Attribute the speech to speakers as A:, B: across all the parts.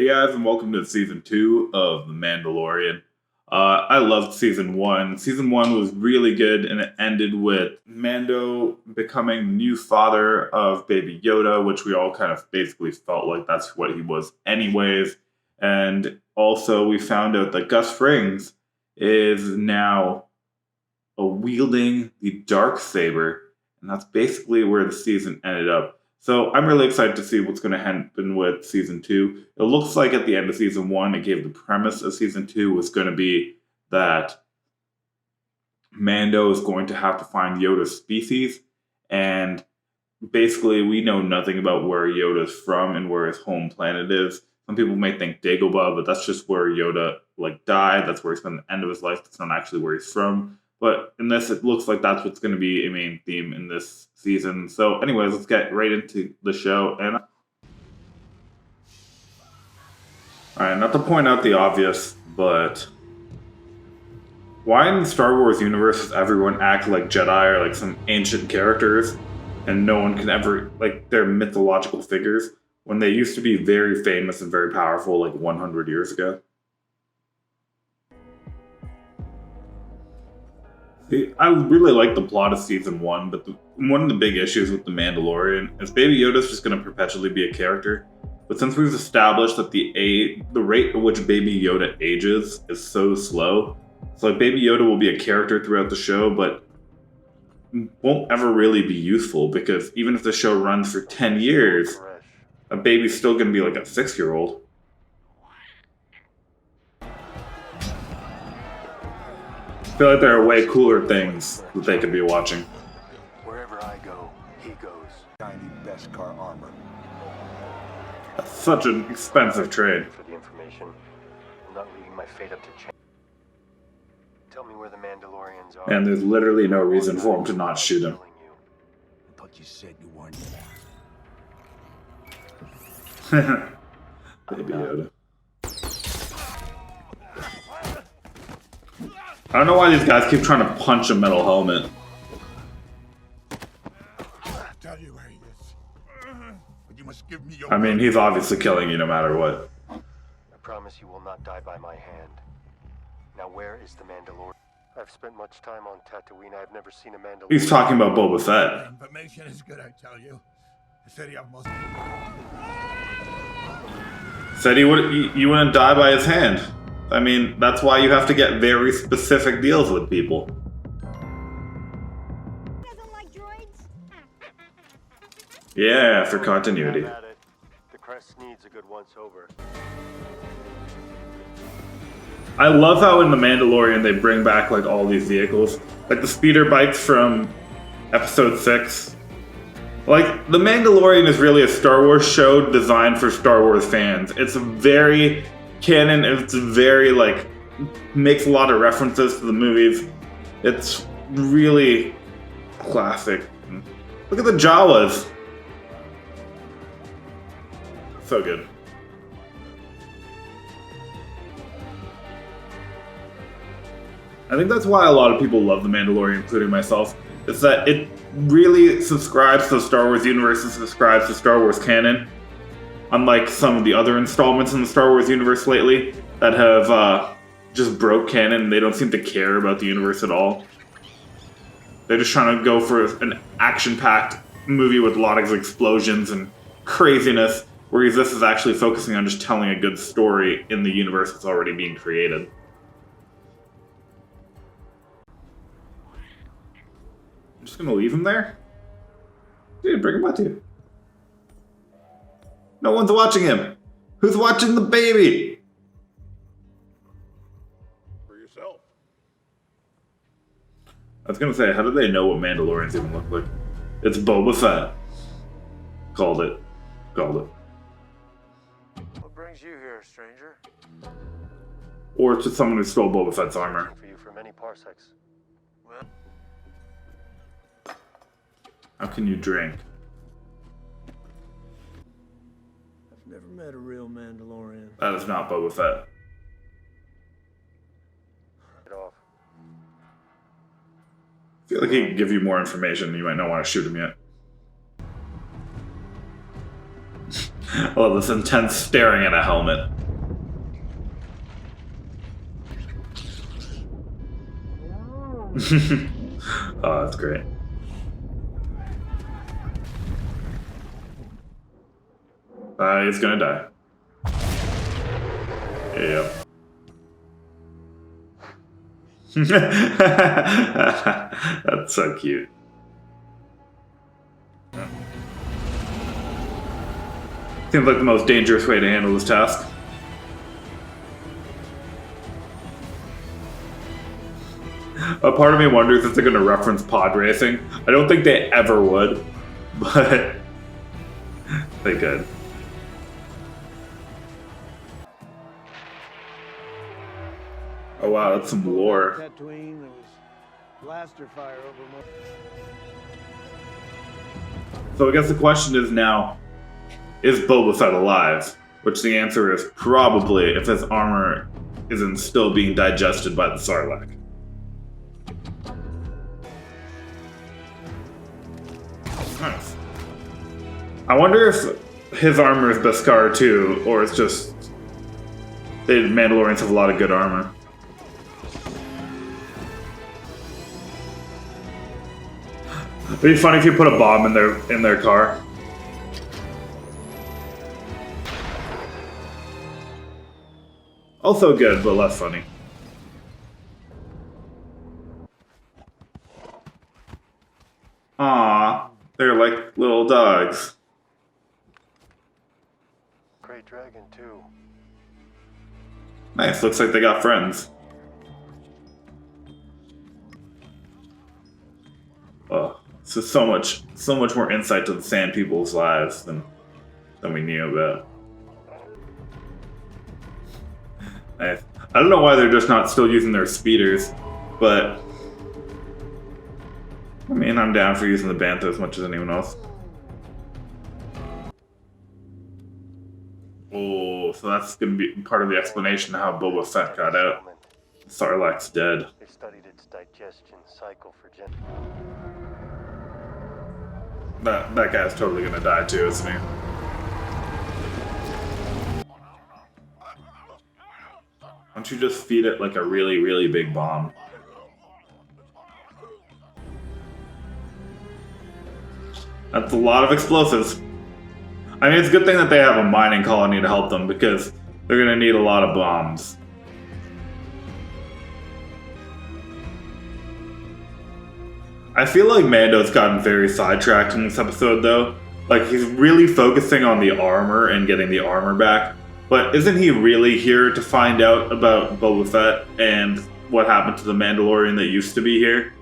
A: Hey guys, and welcome to season 2 of The Mandalorian. I loved season 1. Season 1 was really good, and it ended with Mando becoming the new father of Baby Yoda, which we all kind of basically felt like that's what he was anyways. And also, we found out that Gus Frings is now wielding the dark saber, and that's basically where the season ended up. So I'm really excited to see what's going to happen with season 2. It looks like at the end of season 1, it gave the premise of season 2 was going to be that Mando is going to have to find Yoda's species, and basically we know nothing about where Yoda's from and where his home planet is. Some people may think Dagobah, but that's just where Yoda died. That's where he spent the end of his life. That's not actually where he's from. But in this, it looks like that's what's going to be a main theme in this season. So anyways, let's get right into the show. And alright, not to point out the obvious, but why in the Star Wars universe does everyone act like Jedi or like some ancient characters and no one can ever, they're mythological figures when they used to be very famous and very powerful 100 years ago? I really like the plot of season 1, but one of the big issues with The Mandalorian is Baby Yoda's just going to perpetually be a character. But since we've established that the rate at which Baby Yoda ages is so slow, so Baby Yoda will be a character throughout the show, but won't ever really be useful because even if the show runs for 10 years, a baby's still going to be like a 6-year-old. I feel like there are way cooler things that they could be watching.
B: Wherever I go, he goes.
C: I need best car armor.
A: That's such an expensive trade.
B: For the information, I'm not leaving my fate up to chance. Tell me where the Mandalorians are.
A: And there's literally no reason for him to not shoot him.
C: I thought you said you weren't.
A: Baby Yoda. I don't know why these guys keep trying to punch a metal helmet.
C: Tell you where he is. But you must give me your
A: I mean, he's obviously killing you no matter what.
B: I promise you will not die by my hand. Now where is the Mandalorian? I've spent much time on Tatooine. I've never seen a Mandalorian.
A: He's talking about Boba Fett.
C: information is good, I tell you. Said he almost.
A: Said you wouldn't die by his hand. I mean, that's why you have to get very specific deals with people.
D: Doesn't like droids?
A: Yeah, for continuity.
B: The crest needs a good once-over.
A: I love how in The Mandalorian they bring back all these vehicles. Like the speeder bikes from episode 6. The Mandalorian is really a Star Wars show designed for Star Wars fans. It's very canon, it's very makes a lot of references to the movies. It's really classic. Look at the Jawas. So good. I think that's why a lot of people love The Mandalorian, including myself. It's that it really subscribes to the Star Wars universe and subscribes to Star Wars canon. Unlike some of the other installments in the Star Wars universe lately that have just broke canon and they don't seem to care about the universe at all. They're just trying to go for an action-packed movie with a lot of explosions and craziness, whereas this is actually focusing on just telling a good story in the universe that's already being created. I'm just gonna leave him there? Dude, bring him with you. No one's watching him. Who's watching the baby?
C: For yourself.
A: I was gonna say, how do they know what Mandalorians even look like? It's Boba Fett. Called it.
B: What brings you here, stranger?
A: Or it's just someone who stole Boba Fett's armor.
B: For you for many parsecs. Well,
A: How can you drink?
E: I've never met a real Mandalorian.
A: That is not Boba Fett.
B: get off.
A: I feel like he could give you more information. You might not want to shoot him yet. Oh, this intense staring at a helmet. Oh, that's great. He's gonna die. Yep. That's so cute. Seems like the most dangerous way to handle this task. A part of me wonders if they're going to reference pod racing. I don't think they ever would, but they could. Oh wow, that's some lore.
E: Tatooine, there was blaster fire over most.
A: So I guess the question is now, is Boba Fett alive? Which the answer is probably, if his armor isn't still being digested by the Sarlacc. Nice. I wonder if his armor is Beskar too, or it's just the Mandalorians have a lot of good armor. It'd be funny if you put a bomb in their car. Also good, but less funny. Aww, they're like little dogs.
B: Great dragon, too.
A: Nice, looks like they got friends. Oh, so much more insight to the Sand People's lives than we knew about. Nice. I don't know why they're just not still using their speeders, but I mean, I'm down for using the Bantha as much as anyone else. Oh, so that's gonna be part of the explanation of how Boba Fett got out. Sarlacc's dead.
B: They studied its digestion cycle for
A: That guy's totally gonna die too, isn't he? Why don't you just feed it like a really, really big bomb? That's a lot of explosives. I mean, it's a good thing that they have a mining colony to help them, because they're gonna need a lot of bombs. I feel like Mando's gotten very sidetracked in this episode, though. Like, he's really focusing on the armor and getting the armor back. But isn't he really here to find out about Boba Fett and what happened to the Mandalorian that used to be here?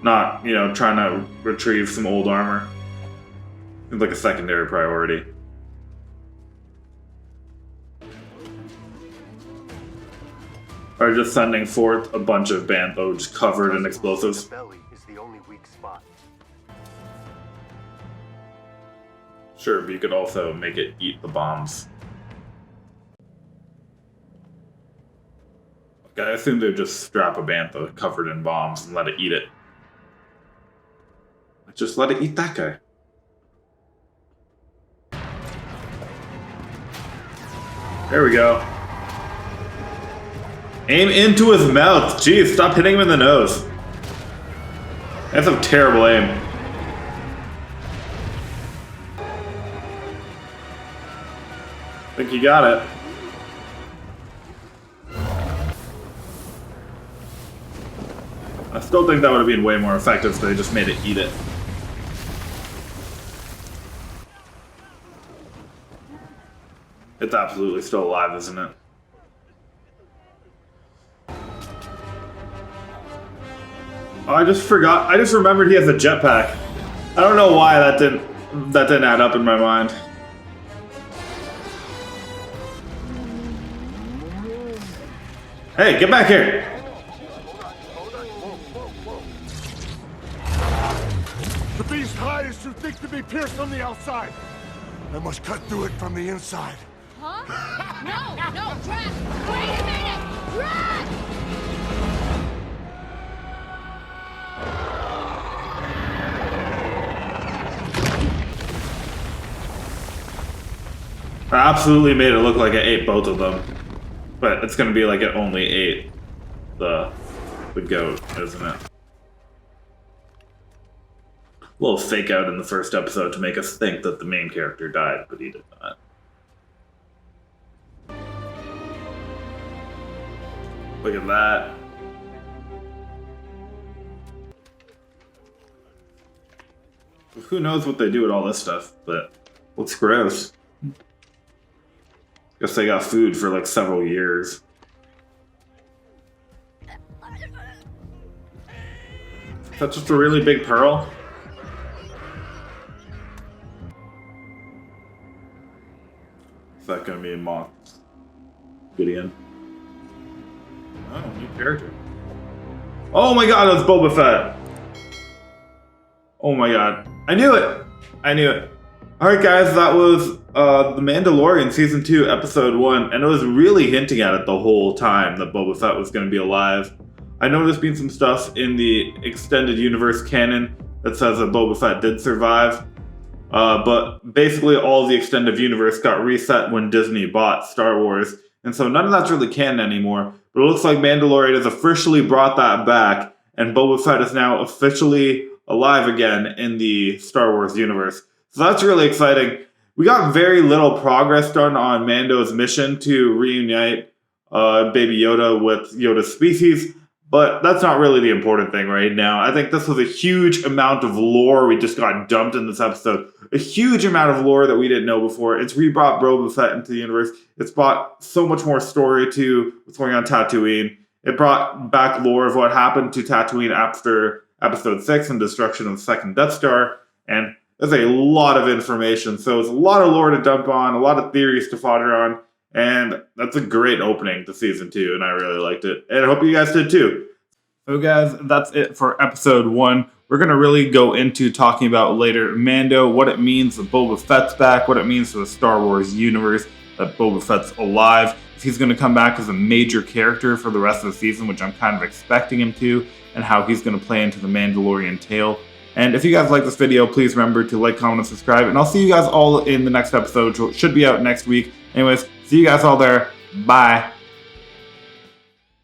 A: Not, you know, trying to retrieve some old armor. Seems like a secondary priority. Or just sending forth a bunch of Bantha just covered in explosives.
B: The belly is the only weak spot.
A: Sure, but you could also make it eat the bombs. I assume they'd just strap a Bantha covered in bombs and let it eat it. Just let it eat that guy. There we go. Aim into his mouth. Jeez, stop hitting him in the nose. That's a terrible aim. I think you got it. I still think that would have been way more effective if they just made it eat it. It's absolutely still alive, isn't it? Oh, I just forgot. I just remembered he has a jetpack. I don't know why that didn't add up in my mind. Hey, get back here!
C: The beast's hide is too thick to be pierced from the outside. I must cut through it from the inside.
D: Huh? No, Drax! Wait a minute! Drax!
A: I absolutely made it look like it ate both of them. But it's gonna be like it only ate the goat, isn't it? A little fake out in the first episode to make us think that the main character died, but he did not. Look at that. Who knows what they do with all this stuff, but looks gross. Guess they got food for like several years. Is that just a really big pearl? Is that gonna be a Moth Gideon? Oh, new character. Oh my god, that's Boba Fett! Oh my god. I knew it! I knew it. Alright guys, that was The Mandalorian Season 2, Episode 1, and it was really hinting at it the whole time that Boba Fett was going to be alive. I know there's been some stuff in the extended universe canon that says that Boba Fett did survive, but basically all of the extended universe got reset when Disney bought Star Wars, and so none of that's really canon anymore, but it looks like Mandalorian has officially brought that back, and Boba Fett is now officially alive again in the Star Wars universe. So that's really exciting. We got very little progress done on Mando's mission to reunite Baby Yoda with Yoda's species, but that's not really the important thing right now. I think this was a huge amount of lore we just got dumped in this episode. A huge amount of lore that we didn't know before. It's re-brought Boba Fett into the universe. It's brought so much more story to what's going on Tatooine. It brought back lore of what happened to Tatooine after Episode 6 and destruction of the second Death Star, and there's a lot of information, so it's a lot of lore to dump on, a lot of theories to fodder on, and that's a great opening to Season 2, and I really liked it, and I hope you guys did too. So guys, that's it for Episode 1. We're going to really go into talking about later Mando, what it means that Boba Fett's back, what it means to the Star Wars universe that Boba Fett's alive, if he's going to come back as a major character for the rest of the season, which I'm kind of expecting him to, and how he's going to play into the Mandalorian tale. And if you guys like this video, please remember to like, comment, and subscribe. And I'll see you guys all in the next episode, which should be out next week. Anyways, see you guys all there. Bye.